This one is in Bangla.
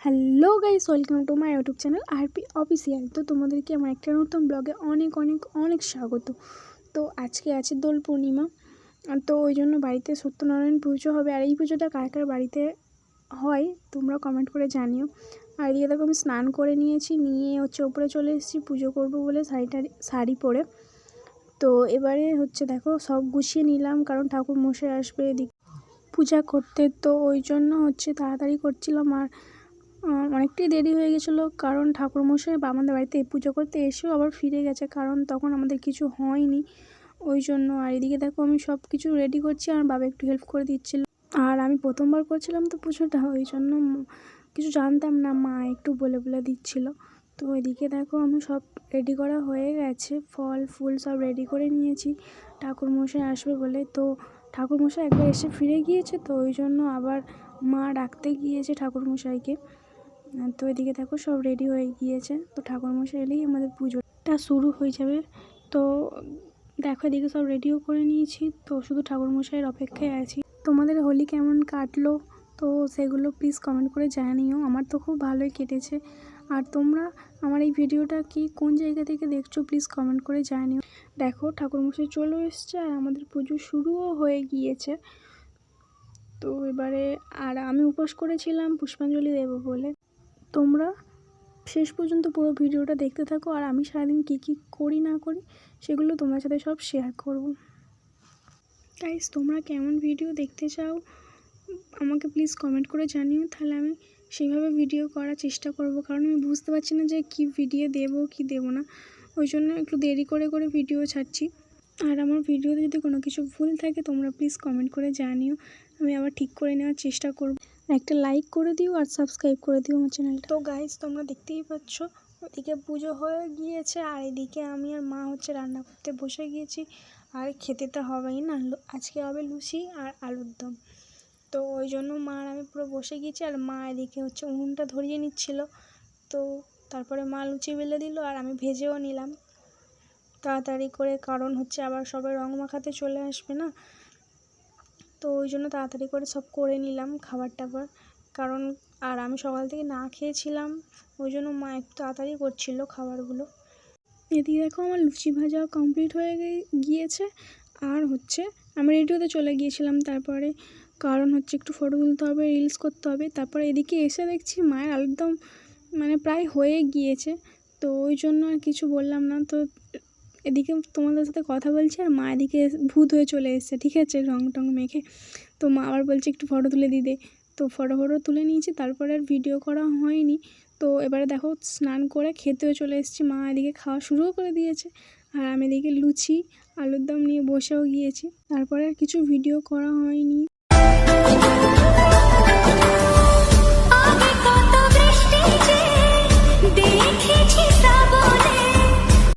Hello guys, welcome to my YouTube channel RP official. তো তোমাদেরকে আমার একটা নতুন ব্লগে অনেক অনেক অনেক স্বাগত। তো আজকে আছে দোল পূর্ণিমা, তো ওই জন্য বাড়িতে সত্যনারায়ণ পুজো হবে। আর এই পুজোটা কার কার বাড়িতে হয় তোমরা কমেন্ট করে জানিও। আর এদিকে দেখো আমি স্নান করে নিয়েছি, নিয়ে ওপরে চলে এসেছি পুজো করবো বলে শাড়ি পরে। তো এবারে দেখো সব গুছিয়ে নিলাম, কারণ ঠাকুর মশাই আসবে এদিকে পূজা করতে। তো ওই জন্য তাড়াতাড়ি করছিলাম। আর অনেকটাই দেরি হয়ে গেছিলো, কারণ ঠাকুরমশাই আমাদের বাড়িতে পুজো করতে এসেও আবার ফিরে গেছে, কারণ তখন আমাদের কিছু হয়নি ওই জন্য। আর এদিকে দেখো আমি সব কিছু রেডি করছি, আর বাবা একটু হেল্প করে দিচ্ছিল। আর আমি প্রথমবার করছিলাম তো পুজোটা, ওই জন্য কিছু জানতাম না, মা একটু বলে বলে দিচ্ছিল। তো এদিকে দেখো আমি সব রেডি করা হয়ে গেছে, ফল ফুল সব রেডি করে নিয়েছি ঠাকুরমশাই আসবে বলে। তো ঠাকুরমশাই একবার এসে ফিরে গিয়েছে, তো ওই জন্য আবার মা ডাকতে গিয়েছে ঠাকুরমশাইকে। তো এদিকে দেখো সব রেডি হয়ে গিয়েছে, তো ঠাকুরমশাই এলেই আমাদের পুজোটা শুরু হয়ে যাবে। তো দেখো এদিকে সব রেডিও করে নিয়েছি, তো শুধু ঠাকুরমশাইয়ের অপেক্ষায় আছি। তোমাদের হোলি কেমন কাটলো তো সেগুলো প্লিজ কমেন্ট করে জানিও। আমার তো খুব ভালোই কেটেছে। আর তোমরা আমার এই ভিডিওটা কোন জায়গা থেকে দেখছো প্লিজ কমেন্ট করে জানিও। দেখো ঠাকুরমশাই চলে এসছে, আর আমাদের পুজো শুরুও হয়ে গিয়েছে। তো এবারে আর আমি উপোস করেছিলাম পুষ্পাঞ্জলি দেবো বলে। তোমরা শেষ পর্যন্ত পুরো ভিডিওটা দেখতে থাকো, আর আমি সারাদিন কী করি না করি সেগুলো তোমার সাথে সব শেয়ার করব। গাইস, তোমরা কেমন ভিডিও দেখতে চাও আমাকে প্লিজ কমেন্ট করে জানিও, তাহলে আমি সেইভাবে ভিডিও করার চেষ্টা করব। কারণ আমি বুঝতে পারছি না যে কী ভিডিও দেবো কি দেবো না, ওই জন্য একটু দেরি করে ভিডিও ছাড়ছি। আর আমার ভিডিওতে যদি কোনো কিছু ভুল থাকে তোমরা প্লিজ কমেন্ট করে জানিও, আমি আবার ঠিক করে নেওয়ার চেষ্টা করব। একটা লাইক করে দিও আর সাবস্ক্রাইব করে দিও আমার চ্যানেলটা। তো গাইস, তোমরা দেখতেই পাচ্ছ ওদিকে পুজো হয়ে গিয়েছে, আর এদিকে আমি আর মা রান্না করতে বসে গিয়েছি। আর খেতে তো হবেই না, আজকে হবে লুচি আর আলুর দম। তো ওই জন্য মা আর আমি পুরো বসে গিয়েছি, আর মা এদিকে উনুনটা ধরিয়ে নিচ্ছিল। তো তারপরে মা লুচি বেলে দিল, আর আমি ভেজেও নিলাম তাড়াতাড়ি করে, কারণ আবার সবাই রং মাখাতে চলে আসবে না। তো ওই জন্য তাড়াতাড়ি করে সব করে নিলাম খাবার টাবার, কারণ আর আমি সকাল থেকে না খেয়েছিলাম, ওই জন্য মা একটু তাড়াতাড়ি করছিল খাবারগুলো। এদিকে দেখো আমার লুচি ভাজা কমপ্লিট হয়ে গিয়েছে। আর আমি রেডিওতে চলে গিয়েছিলাম তারপরে, কারণ একটু ফটো তুলতে হবে, রিলস করতে হবে। তারপরে এদিকে এসে দেখছি মায়ের আলুর দম প্রায় হয়ে গিয়েছে, তো ওই জন্য আর কিছু বললাম না। তো এদিকে তোমাদের সাথে কথা বলছি, আর মা এদিকে ভূত হয়ে চলে এসেছে, ঠিক আছে, রং টং মেখে। তো মা আবার বলছে একটু ফটো তুলে দিতে, তো ফটো তুলে নিয়েছি। তারপরে আর ভিডিও করা হয়নি। তো এবারে দেখো স্নান করে খেতেও চলে এসেছি, মা এদিকে খাওয়া শুরুও করে দিয়েছে, আর আমি এদিকে লুচি আলুর দম নিয়ে বসেও গিয়েছি। তারপরে আর কিছু ভিডিও করা হয়নি।